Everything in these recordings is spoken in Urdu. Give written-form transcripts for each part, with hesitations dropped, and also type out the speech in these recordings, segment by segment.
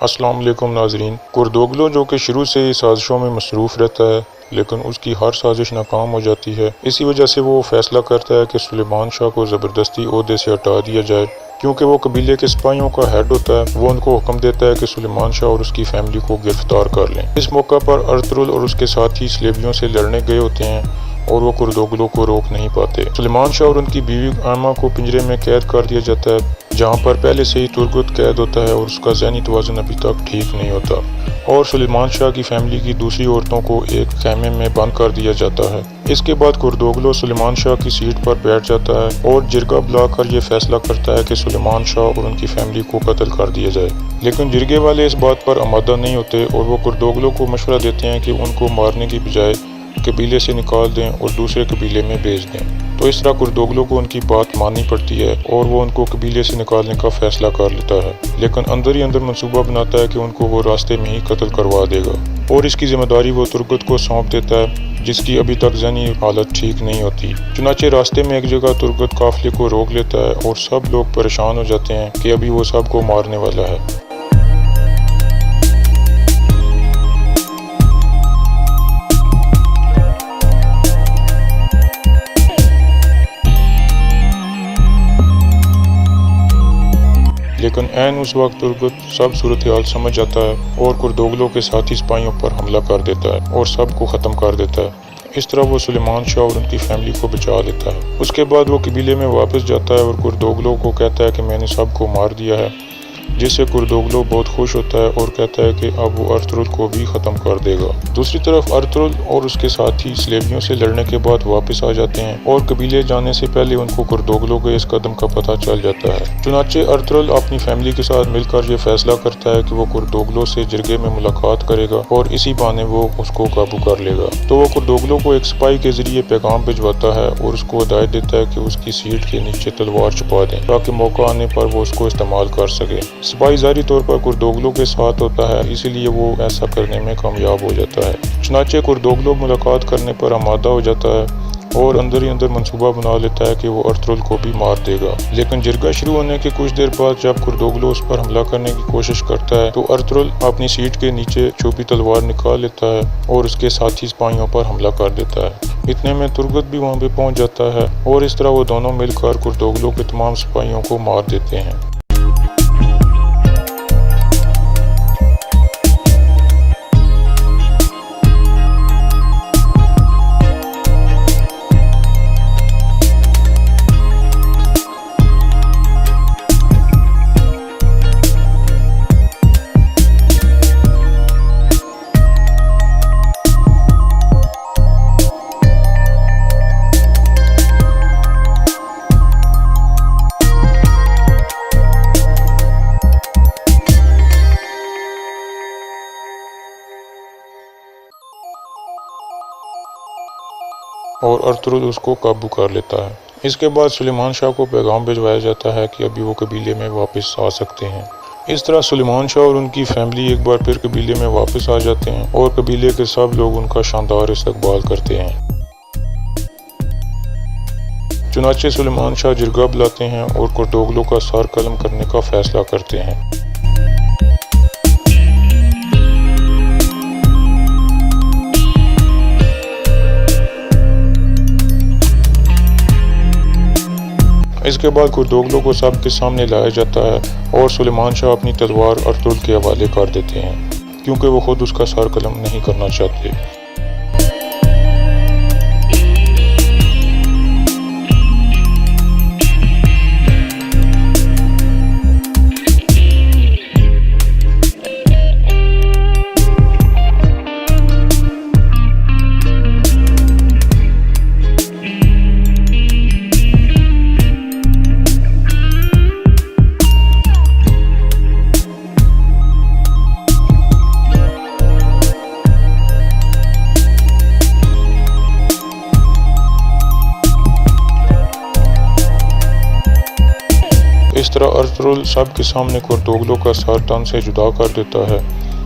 السلام علیکم ناظرین۔ کردوگلو جو کہ شروع سے ہی سازشوں میں مصروف رہتا ہے لیکن اس کی ہر سازش ناکام ہو جاتی ہے، اسی وجہ سے وہ فیصلہ کرتا ہے کہ سلیمان شاہ کو زبردستی عہدے سے ہٹا دیا جائے۔ کیونکہ وہ قبیلے کے سپاہیوں کا ہیڈ ہوتا ہے، وہ ان کو حکم دیتا ہے کہ سلیمان شاہ اور اس کی فیملی کو گرفتار کر لیں۔ اس موقع پر ارطغرل اور اس کے ساتھی سلیبیوں سے لڑنے گئے ہوتے ہیں اور وہ کردوگلو کو روک نہیں پاتے۔ سلیمان شاہ اور ان کی بیوی آئمہ کو پنجرے میں قید کر دیا جاتا ہے، جہاں پر پہلے سے ہی ترگت قید ہوتا ہے اور اس کا ذہنی توازن ابھی تک ٹھیک نہیں ہوتا، اور سلیمان شاہ کی فیملی کی دوسری عورتوں کو ایک خیمے میں بند کر دیا جاتا ہے۔ اس کے بعد کردوگلو سلیمان شاہ کی سیٹ پر بیٹھ جاتا ہے اور جرگہ بلا کر یہ فیصلہ کرتا ہے کہ سلیمان شاہ اور ان کی فیملی کو قتل کر دیا جائے۔ لیکن جرگے والے اس بات پر آمادہ نہیں ہوتے اور وہ کردوگلو کو مشورہ دیتے ہیں کہ ان کو مارنے کی بجائے قبیلے سے نکال دیں اور دوسرے قبیلے میں بھیج دیں۔ تو اس طرح کردوگلو کو ان کی بات ماننی پڑتی ہے اور وہ ان کو قبیلے سے نکالنے کا فیصلہ کر لیتا ہے، لیکن اندر ہی اندر منصوبہ بناتا ہے کہ ان کو وہ راستے میں ہی قتل کروا دے گا، اور اس کی ذمہ داری وہ ترگت کو سونپ دیتا ہے، جس کی ابھی تک ذہنی حالت ٹھیک نہیں ہوتی۔ چنانچہ راستے میں ایک جگہ ترگت قافلے کو روک لیتا ہے اور سب لوگ پریشان ہو جاتے ہیں کہ ابھی وہ سب کو مارنے والا ہے۔ لیکن عین اس وقت ترگت سب صورتحال سمجھ جاتا ہے اور کردوگلو کے ساتھی سپاہیوں پر حملہ کر دیتا ہے اور سب کو ختم کر دیتا ہے۔ اس طرح وہ سلیمان شاہ اور ان کی فیملی کو بچا لیتا ہے۔ اس کے بعد وہ قبیلے میں واپس جاتا ہے اور کردوگلو کو کہتا ہے کہ میں نے سب کو مار دیا ہے، جس سے کردوگلو بہت خوش ہوتا ہے اور کہتا ہے کہ اب وہ ارطغرل کو بھی ختم کر دے گا۔ دوسری طرف ارطغرل اور اس کے ساتھی سلیبیوں سے لڑنے کے بعد واپس آ جاتے ہیں اور قبیلے جانے سے پہلے ان کو کردوگلو کے اس قدم کا پتہ چل جاتا ہے۔ چنانچہ ارطغرل اپنی فیملی کے ساتھ مل کر یہ فیصلہ کرتا ہے کہ وہ کردوگلو سے جرگے میں ملاقات کرے گا اور اسی بہانے وہ اس کو قابو کر لے گا۔ تو وہ کردوگلو کو ایک سپاہی کے ذریعے پیغام بھجواتا ہے اور اس کو ہدایت دیتا ہے کہ اس کی سیٹ کے نیچے تلوار چھپا دیں تاکہ موقع آنے پر وہ اس کو استعمال کر سکے۔ سپاہی ظاہری طور پر کردوگلو کے ساتھ ہوتا ہے، اسی لیے وہ ایسا کرنے میں کامیاب ہو جاتا ہے۔ چنانچہ کردوگلو ملاقات کرنے پر آمادہ ہو جاتا ہے اور اندر ہی اندر منصوبہ بنا لیتا ہے کہ وہ ارطغرل کو بھی مار دے گا۔ لیکن جرگہ شروع ہونے کے کچھ دیر بعد جب کردوگلو اس پر حملہ کرنے کی کوشش کرتا ہے تو ارطغرل اپنی سیٹ کے نیچے چھپی تلوار نکال لیتا ہے اور اس کے ساتھی سپاہیوں پر حملہ کر دیتا ہے۔ اتنے میں ترگت بھی وہاں پہ پہنچ جاتا ہے اور اس طرح وہ دونوں مل کر کردوگلو کے تمام سپاہیوں کو مار دیتے ہیں۔ اور ارطغرل اس کو قابو کر لیتا ہے۔ اس کے بعد سلیمان شاہ کو پیغام بھجوایا جاتا ہے کہ ابھی وہ قبیلے میں واپس آ سکتے ہیں۔ اس طرح سلیمان شاہ اور ان کی فیملی ایک بار پھر قبیلے میں واپس آ جاتے ہیں اور قبیلے کے سب لوگ ان کا شاندار استقبال کرتے ہیں۔ چنانچہ سلیمان شاہ جرگہ بلاتے ہیں اور کردوگلو کا سر قلم کرنے کا فیصلہ کرتے ہیں۔ اس کے بعد کردوگلو کو سب کے سامنے لایا جاتا ہے اور سلیمان شاہ اپنی تلوار ارطغرل کے حوالے کر دیتے ہیں کیونکہ وہ خود اس کا سر قلم نہیں کرنا چاہتے۔ اس طرح ارطغرل سب کے سامنے کردوگلو کا سر تن سے جدا کر دیتا ہے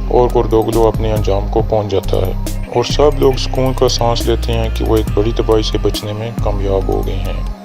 اور کردوگلو اپنے انجام کو پہنچ جاتا ہے اور سب لوگ سکون کا سانس لیتے ہیں کہ وہ ایک بڑی تباہی سے بچنے میں کامیاب ہو گئے ہیں۔